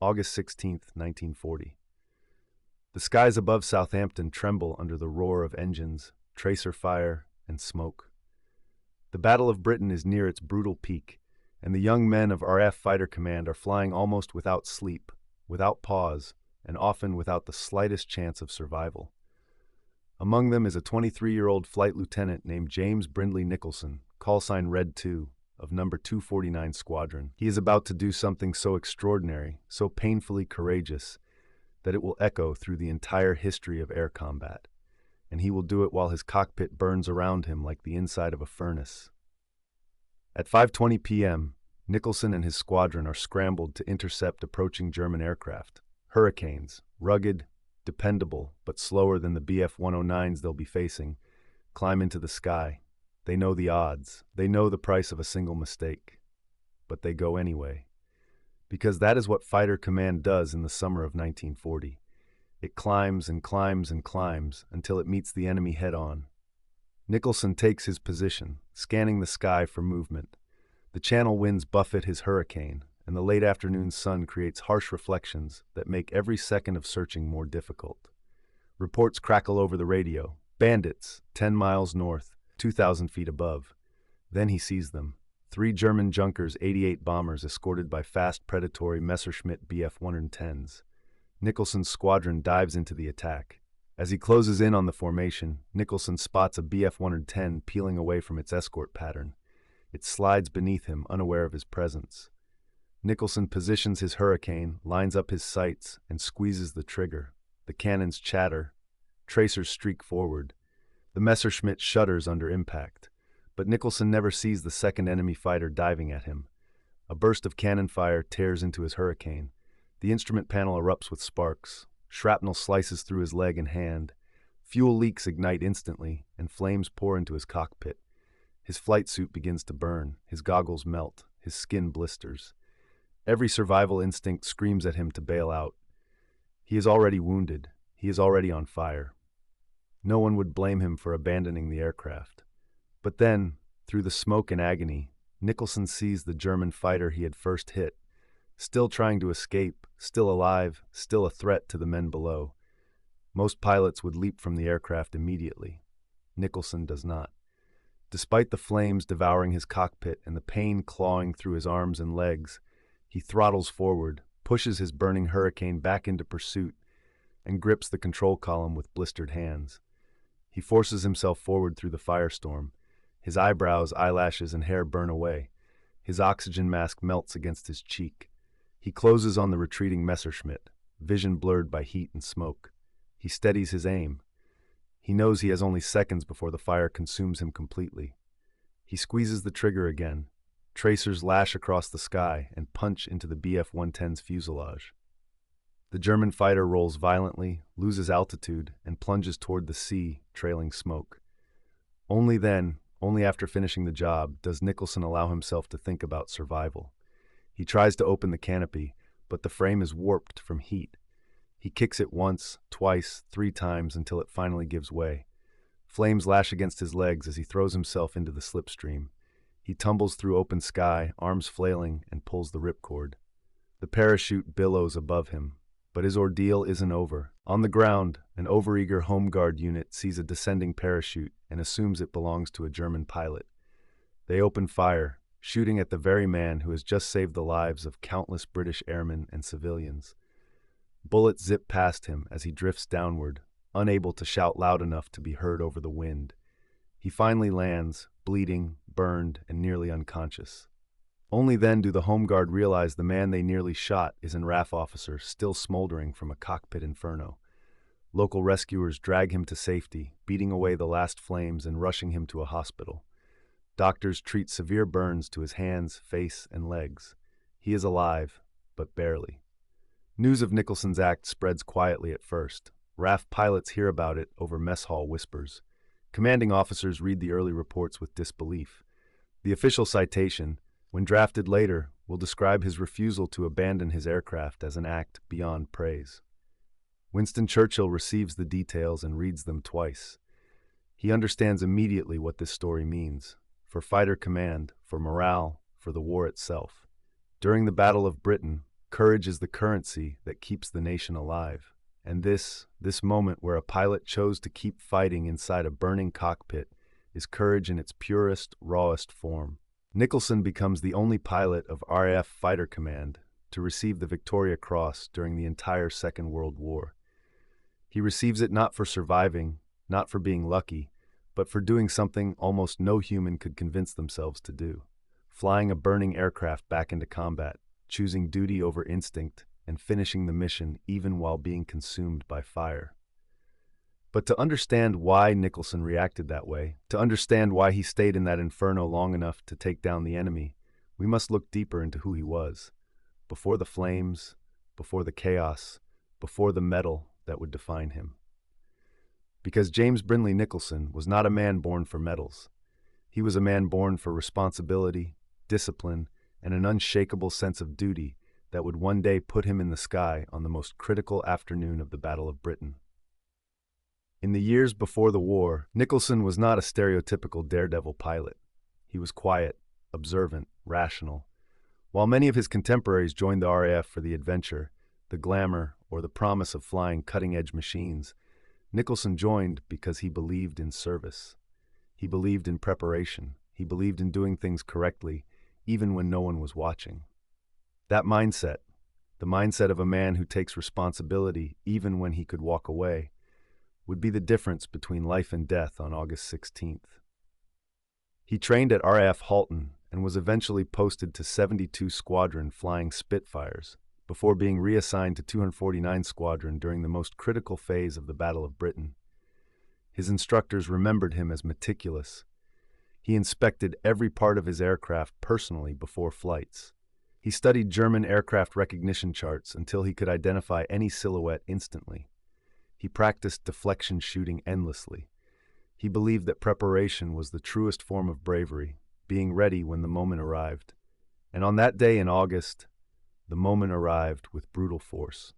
August 16, 1940. The skies above Southampton tremble under the roar of engines, tracer fire, and smoke. The Battle of Britain is near its brutal peak, and the young men of RAF Fighter Command are flying almost without sleep, without pause, and often without the slightest chance of survival. Among them is a 23-year-old flight lieutenant named James Brindley Nicolson, callsign Red 2, of number 249 Squadron. He is about to do something so extraordinary, so painfully courageous, that it will echo through the entire history of air combat, and he will do it while his cockpit burns around him like the inside of a furnace. At 5:20 p.m., Nicolson and his squadron are scrambled to intercept approaching German aircraft. Hurricanes, rugged, dependable, but slower than the Bf-109s they'll be facing, climb into the sky. They know the odds. They know the price of a single mistake. But they go anyway. Because that is what Fighter Command does in the summer of 1940. It climbs and climbs and climbs until it meets the enemy head-on. Nicolson takes his position, scanning the sky for movement. The channel winds buffet his hurricane, and the late afternoon sun creates harsh reflections that make every second of searching more difficult. Reports crackle over the radio. Bandits, 10 miles north, 2,000 feet above. Then he sees them. 3 German Junkers 88 bombers escorted by fast predatory Messerschmitt Bf-110s. Nicolson's squadron dives into the attack. As he closes in on the formation, Nicolson spots a Bf-110 peeling away from its escort pattern. It slides beneath him, unaware of his presence. Nicolson positions his Hurricane, lines up his sights, and squeezes the trigger. The cannons chatter. Tracers streak forward. The Messerschmitt shudders under impact. But Nicolson never sees the second enemy fighter diving at him. A burst of cannon fire tears into his Hurricane. The instrument panel erupts with sparks. Shrapnel slices through his leg and hand. Fuel leaks ignite instantly, and flames pour into his cockpit. His flight suit begins to burn. His goggles melt. His skin blisters. Every survival instinct screams at him to bail out. He is already wounded. He is already on fire. No one would blame him for abandoning the aircraft. But then, through the smoke and agony, Nicolson sees the German fighter he had first hit, still trying to escape, still alive, still a threat to the men below. Most pilots would leap from the aircraft immediately. Nicolson does not. Despite the flames devouring his cockpit and the pain clawing through his arms and legs, he throttles forward, pushes his burning Hurricane back into pursuit, and grips the control column with blistered hands. He forces himself forward through the firestorm. His eyebrows, eyelashes, and hair burn away. His oxygen mask melts against his cheek. He closes on the retreating Messerschmitt, vision blurred by heat and smoke. He steadies his aim. He knows he has only seconds before the fire consumes him completely. He squeezes the trigger again. Tracers lash across the sky and punch into the Bf-110's fuselage. The German fighter rolls violently, loses altitude, and plunges toward the sea, trailing smoke. Only then, only after finishing the job, does Nicolson allow himself to think about survival. He tries to open the canopy, but the frame is warped from heat. He kicks it once, twice, 3 times until it finally gives way. Flames lash against his legs as he throws himself into the slipstream. He tumbles through open sky, arms flailing, and pulls the ripcord. The parachute billows above him, but his ordeal isn't over. On the ground, an overeager Home Guard unit sees a descending parachute and assumes it belongs to a German pilot. They open fire, shooting at the very man who has just saved the lives of countless British airmen and civilians. Bullets zip past him as he drifts downward, unable to shout loud enough to be heard over the wind. He finally lands, bleeding, burned, and nearly unconscious. Only then do the Home Guard realize the man they nearly shot is an RAF officer still smoldering from a cockpit inferno. Local rescuers drag him to safety, beating away the last flames and rushing him to a hospital. Doctors treat severe burns to his hands, face, and legs. He is alive, but barely. News of Nicolson's act spreads quietly at first. RAF pilots hear about it over mess hall whispers. Commanding officers read the early reports with disbelief. The official citation, when drafted later, will describe his refusal to abandon his aircraft as an act beyond praise. Winston Churchill receives the details and reads them twice. He understands immediately what this story means, for fighter command, for morale, for the war itself. During the Battle of Britain, Courage is the currency that keeps the nation alive. And this moment where a pilot chose to keep fighting inside a burning cockpit is courage in its purest, rawest form. Nicolson becomes the only pilot of RAF Fighter Command to receive the Victoria Cross during the entire Second World War. He receives it not for surviving, not for being lucky, but for doing something almost no human could convince themselves to do: flying a burning aircraft back into combat, choosing duty over instinct, and finishing the mission even while being consumed by fire. But to understand why Nicolson reacted that way, to understand why he stayed in that inferno long enough to take down the enemy, we must look deeper into who he was, before the flames, before the chaos, before the metal that would define him. Because James Brindley Nicolson was not a man born for medals. He was a man born for responsibility, discipline, and an unshakable sense of duty that would one day put him in the sky on the most critical afternoon of the Battle of Britain. In the years before the war, Nicolson was not a stereotypical daredevil pilot. He was quiet, observant, rational. While many of his contemporaries joined the RAF for the adventure, the glamour, or the promise of flying cutting-edge machines, Nicolson joined because he believed in service. He believed in preparation. He believed in doing things correctly, even when no one was watching. That mindset, the mindset of a man who takes responsibility even when he could walk away, would be the difference between life and death on August 16th. He trained at RAF Halton and was eventually posted to 72 Squadron flying Spitfires, before being reassigned to 249 Squadron during the most critical phase of the Battle of Britain. His instructors remembered him as meticulous. He inspected every part of his aircraft personally before flights. He studied German aircraft recognition charts until he could identify any silhouette instantly. He practiced deflection shooting endlessly. He believed that preparation was the truest form of bravery, being ready when the moment arrived. And on that day in August, the moment arrived with brutal force.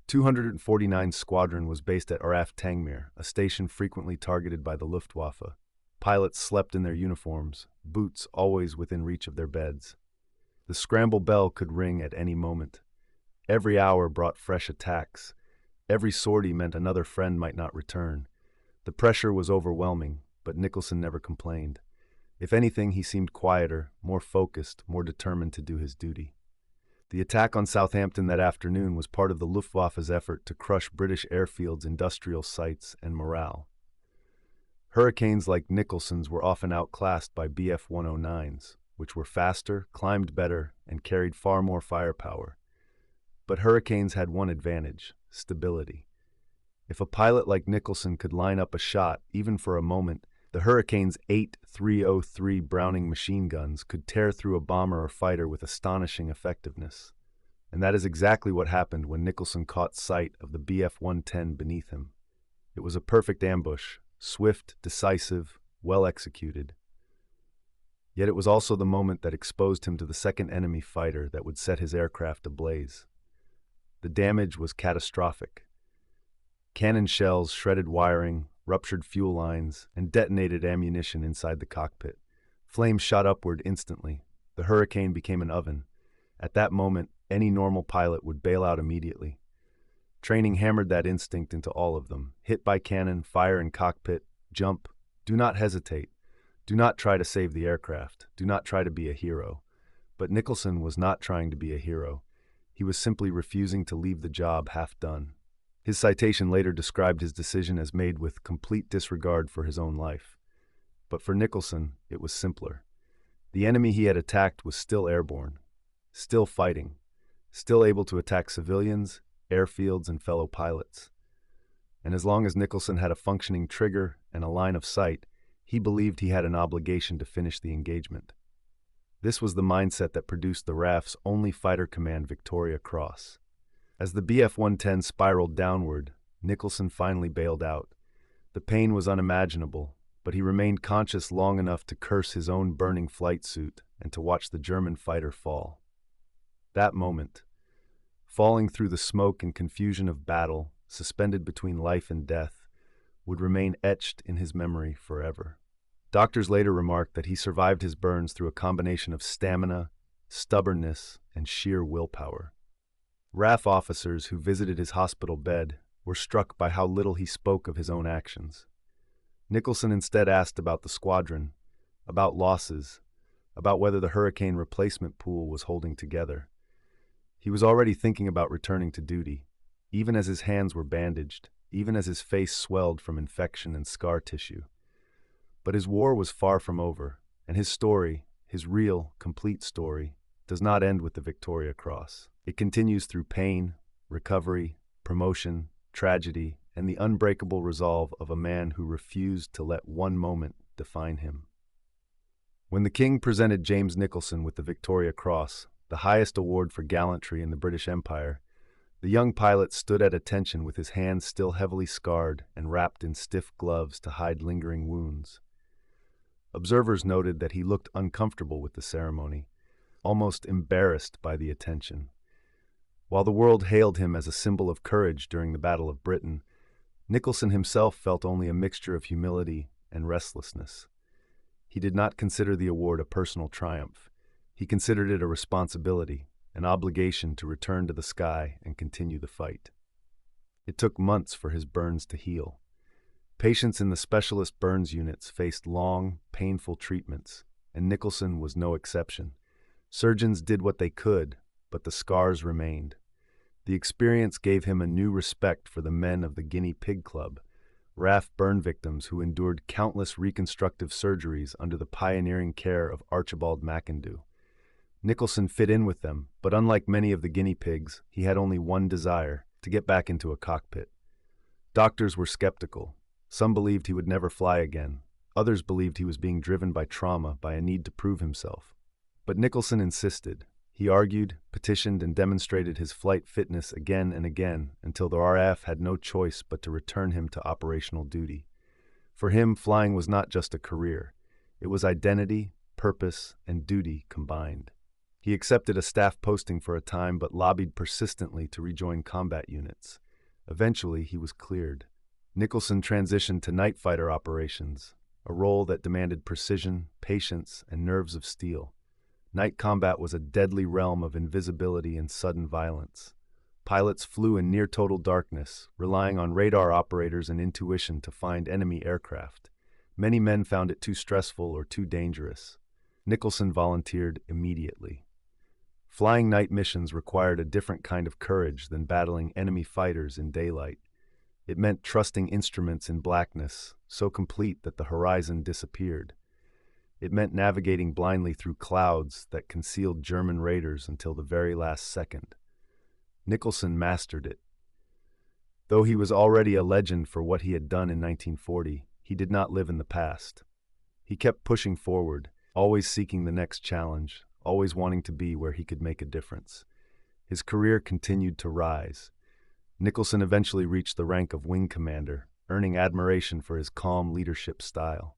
249 Squadron was based at RAF Tangmere, a station frequently targeted by the Luftwaffe. Pilots slept in their uniforms, boots always within reach of their beds. The scramble bell could ring at any moment. Every hour brought fresh attacks. Every sortie meant another friend might not return. The pressure was overwhelming, but Nicolson never complained. If anything, he seemed quieter, more focused, more determined to do his duty. The attack on Southampton that afternoon was part of the Luftwaffe's effort to crush British airfields' industrial sites and morale. Hurricanes like Nicolson's were often outclassed by Bf 109s, which were faster, climbed better, and carried far more firepower. But Hurricanes had one advantage: stability. If a pilot like Nicolson could line up a shot, even for a moment, the Hurricane's 8.303 Browning machine guns could tear through a bomber or fighter with astonishing effectiveness. And that is exactly what happened when Nicolson caught sight of the Bf 110 beneath him. It was a perfect ambush, swift, decisive, well executed. Yet it was also the moment that exposed him to the second enemy fighter that would set his aircraft ablaze. The damage was catastrophic. Cannon shells shredded wiring, ruptured fuel lines, and detonated ammunition inside the cockpit. Flames shot upward instantly. The Hurricane became an oven. At that moment, any normal pilot would bail out immediately. Training hammered that instinct into all of them. Hit by cannon, fire in cockpit, jump. Do not hesitate. Do not try to save the aircraft. Do not try to be a hero. But Nicolson was not trying to be a hero. He was simply refusing to leave the job half done. His citation later described his decision as made with complete disregard for his own life. But for Nicolson, it was simpler. The enemy he had attacked was still airborne, still fighting, still able to attack civilians, airfields, and fellow pilots. And as long as Nicolson had a functioning trigger and a line of sight, he believed he had an obligation to finish the engagement. This was the mindset that produced the RAF's only Fighter Command Victoria Cross. As the Bf 110 spiraled downward, Nicolson finally bailed out. The pain was unimaginable, but he remained conscious long enough to curse his own burning flight suit and to watch the German fighter fall. That moment, falling through the smoke and confusion of battle, suspended between life and death, would remain etched in his memory forever. Doctors later remarked that he survived his burns through a combination of stamina, stubbornness, and sheer willpower. RAF officers who visited his hospital bed were struck by how little he spoke of his own actions. Nicolson instead asked about the squadron, about losses, about whether the hurricane replacement pool was holding together. He was already thinking about returning to duty, even as his hands were bandaged, even as his face swelled from infection and scar tissue. But his war was far from over, and his story, his real, complete story, does not end with the Victoria Cross. It continues through pain, recovery, promotion, tragedy, and the unbreakable resolve of a man who refused to let one moment define him. When the King presented James Nicolson with the Victoria Cross, the highest award for gallantry in the British Empire, the young pilot stood at attention with his hands still heavily scarred and wrapped in stiff gloves to hide lingering wounds. Observers noted that he looked uncomfortable with the ceremony, almost embarrassed by the attention. While the world hailed him as a symbol of courage during the Battle of Britain, Nicolson himself felt only a mixture of humility and restlessness. He did not consider the award a personal triumph. He considered it a responsibility, an obligation to return to the sky and continue the fight. It took months for his burns to heal. Patients in the specialist burns units faced long, painful treatments, and Nicolson was no exception. Surgeons did what they could, but the scars remained. The experience gave him a new respect for the men of the Guinea Pig Club, RAF burn victims who endured countless reconstructive surgeries under the pioneering care of Archibald McIndoo. Nicolson fit in with them, but unlike many of the guinea pigs, he had only one desire: to get back into a cockpit. Doctors were skeptical. Some believed he would never fly again. Others believed he was being driven by trauma, by a need to prove himself. But Nicolson insisted. He argued, petitioned, and demonstrated his flight fitness again and again until the RAF had no choice but to return him to operational duty. For him, flying was not just a career. It was identity, purpose, and duty combined. He accepted a staff posting for a time but lobbied persistently to rejoin combat units. Eventually, he was cleared. Nicolson transitioned to night fighter operations, a role that demanded precision, patience, and nerves of steel. Night combat was a deadly realm of invisibility and sudden violence. Pilots flew in near-total darkness, relying on radar operators and intuition to find enemy aircraft. Many men found it too stressful or too dangerous. Nicolson volunteered immediately. Flying night missions required a different kind of courage than battling enemy fighters in daylight. It meant trusting instruments in blackness, so complete that the horizon disappeared. It meant navigating blindly through clouds that concealed German raiders until the very last second. Nicolson mastered it. Though he was already a legend for what he had done in 1940, he did not live in the past. He kept pushing forward, always seeking the next challenge, always wanting to be where he could make a difference. His career continued to rise. Nicolson eventually reached the rank of wing commander, earning admiration for his calm leadership style.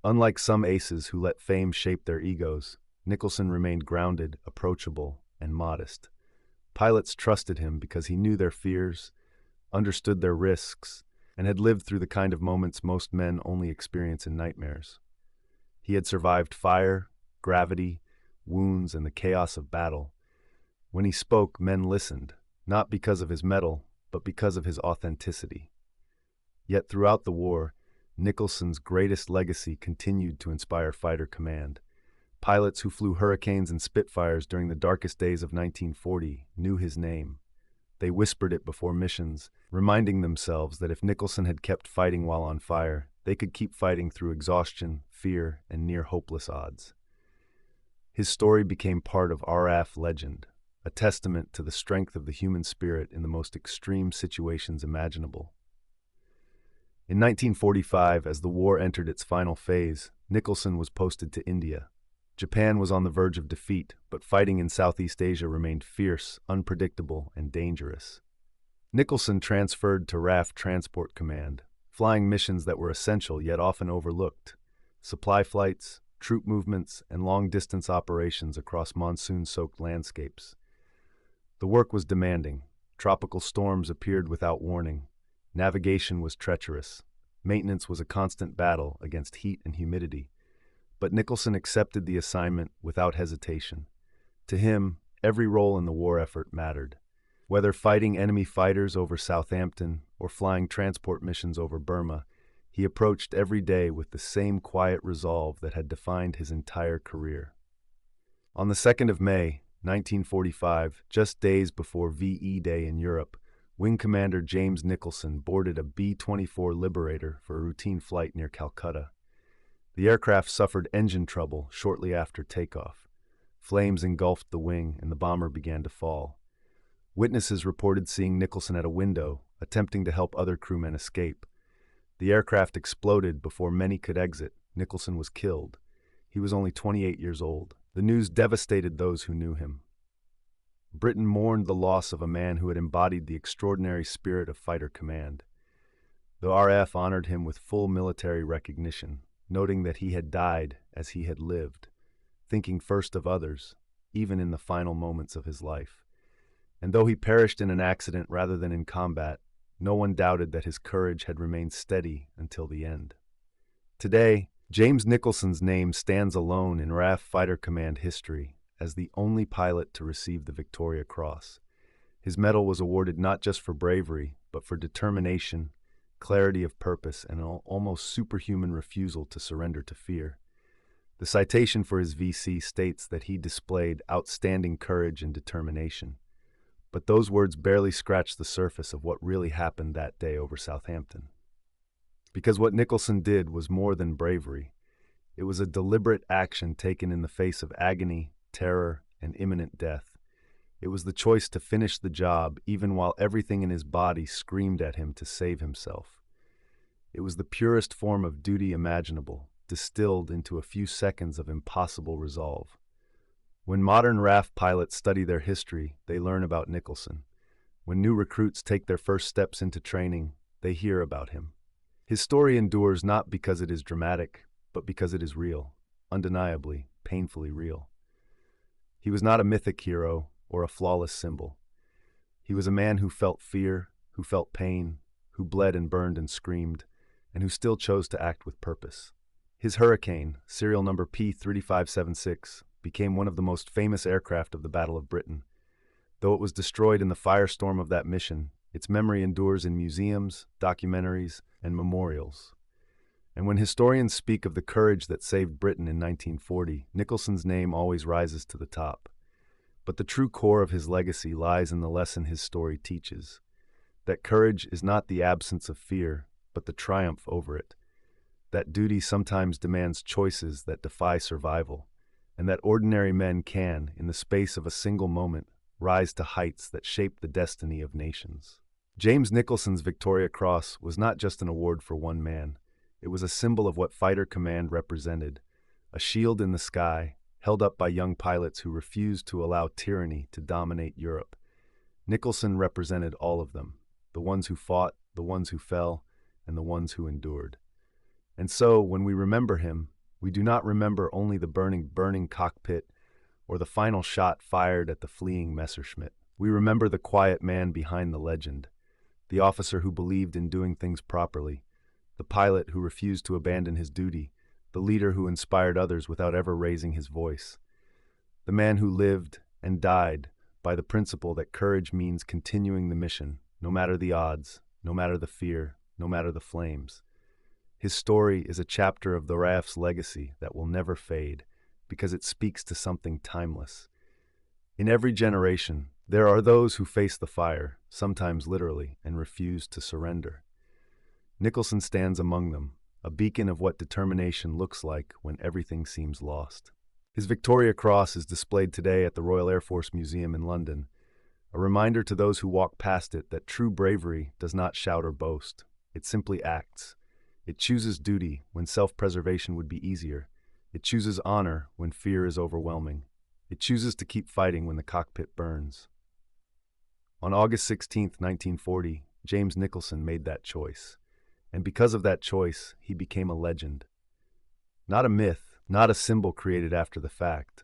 Unlike some aces who let fame shape their egos, Nicolson remained grounded, approachable, and modest. Pilots trusted him because he knew their fears, understood their risks, and had lived through the kind of moments most men only experience in nightmares. He had survived fire, gravity, wounds, and the chaos of battle. When he spoke, men listened, not because of his mettle, but because of his authenticity. Yet throughout the war, Nicolson's greatest legacy continued to inspire fighter command. Pilots who flew Hurricanes and Spitfires during the darkest days of 1940 knew his name. They whispered it before missions, reminding themselves that if Nicolson had kept fighting while on fire, they could keep fighting through exhaustion, fear, and near-hopeless odds. His story became part of RAF legend, a testament to the strength of the human spirit in the most extreme situations imaginable. In 1945, as the war entered its final phase, Nicolson was posted to India. Japan was on the verge of defeat, but fighting in Southeast Asia remained fierce, unpredictable, and dangerous. Nicolson transferred to RAF Transport Command, flying missions that were essential yet often overlooked: supply flights, troop movements, and long-distance operations across monsoon-soaked landscapes. The work was demanding. Tropical storms appeared without warning. Navigation was treacherous. Maintenance was a constant battle against heat and humidity. But Nicolson accepted the assignment without hesitation. To him, every role in the war effort mattered. Whether fighting enemy fighters over Southampton or flying transport missions over Burma, he approached every day with the same quiet resolve that had defined his entire career. On the 2nd of May, 1945, just days before VE Day in Europe, Wing Commander James Nicolson boarded a B-24 Liberator for a routine flight near Calcutta. The aircraft suffered engine trouble shortly after takeoff. Flames engulfed the wing and the bomber began to fall. Witnesses reported seeing Nicolson at a window, attempting to help other crewmen escape. The aircraft exploded before many could exit. Nicolson was killed. He was only 28 years old. The news devastated those who knew him. Britain mourned the loss of a man who had embodied the extraordinary spirit of fighter command. The RAF honored him with full military recognition, noting that he had died as he had lived, thinking first of others, even in the final moments of his life. And though he perished in an accident rather than in combat, no one doubted that his courage had remained steady until the end. Today, James Nicolson's name stands alone in RAF Fighter Command history as the only pilot to receive the Victoria Cross. His medal was awarded not just for bravery, but for determination, clarity of purpose, and an almost superhuman refusal to surrender to fear. The citation for his VC states that he displayed outstanding courage and determination. But those words barely scratch the surface of what really happened that day over Southampton. Because what Nicolson did was more than bravery. It was a deliberate action taken in the face of agony, terror, and imminent death. It was the choice to finish the job even while everything in his body screamed at him to save himself. It was the purest form of duty imaginable, distilled into a few seconds of impossible resolve. When modern RAF pilots study their history, they learn about Nicolson. When new recruits take their first steps into training, they hear about him. His story endures not because it is dramatic, but because it is real, undeniably, painfully real. He was not a mythic hero or a flawless symbol. He was a man who felt fear, who felt pain, who bled and burned and screamed, and who still chose to act with purpose. His Hurricane, serial number P-3576, became one of the most famous aircraft of the Battle of Britain. Though it was destroyed in the firestorm of that mission, its memory endures in museums, documentaries, and memorials. And when historians speak of the courage that saved Britain in 1940, Nicolson's name always rises to the top. But the true core of his legacy lies in the lesson his story teaches: that courage is not the absence of fear, but the triumph over it. That duty sometimes demands choices that defy survival, and that ordinary men can, in the space of a single moment, rise to heights that shape the destiny of nations. James Nicolson's Victoria Cross was not just an award for one man. It was a symbol of what fighter command represented, a shield in the sky, held up by young pilots who refused to allow tyranny to dominate Europe. Nicolson represented all of them, the ones who fought, the ones who fell, and the ones who endured. And so, when we remember him, we do not remember only the burning cockpit or the final shot fired at the fleeing Messerschmitt. We remember the quiet man behind the legend, the officer who believed in doing things properly, the pilot who refused to abandon his duty, the leader who inspired others without ever raising his voice, the man who lived and died by the principle that courage means continuing the mission, no matter the odds, no matter the fear, no matter the flames. His story is a chapter of the RAF's legacy that will never fade, because it speaks to something timeless. In every generation, there are those who face the fire, sometimes literally, and refuse to surrender. Nicolson stands among them, a beacon of what determination looks like when everything seems lost. His Victoria Cross is displayed today at the Royal Air Force Museum in London, a reminder to those who walk past it that true bravery does not shout or boast. It simply acts. It chooses duty when self-preservation would be easier. It chooses honor when fear is overwhelming. It chooses to keep fighting when the cockpit burns. On August 16, 1940, James Nicolson made that choice. And because of that choice, he became a legend. Not a myth, not a symbol created after the fact,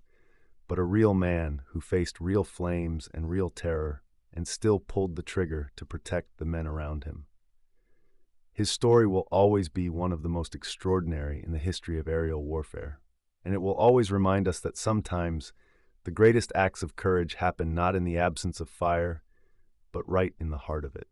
but a real man who faced real flames and real terror and still pulled the trigger to protect the men around him. His story will always be one of the most extraordinary in the history of aerial warfare, and it will always remind us that sometimes the greatest acts of courage happen not in the absence of fire, but right in the heart of it.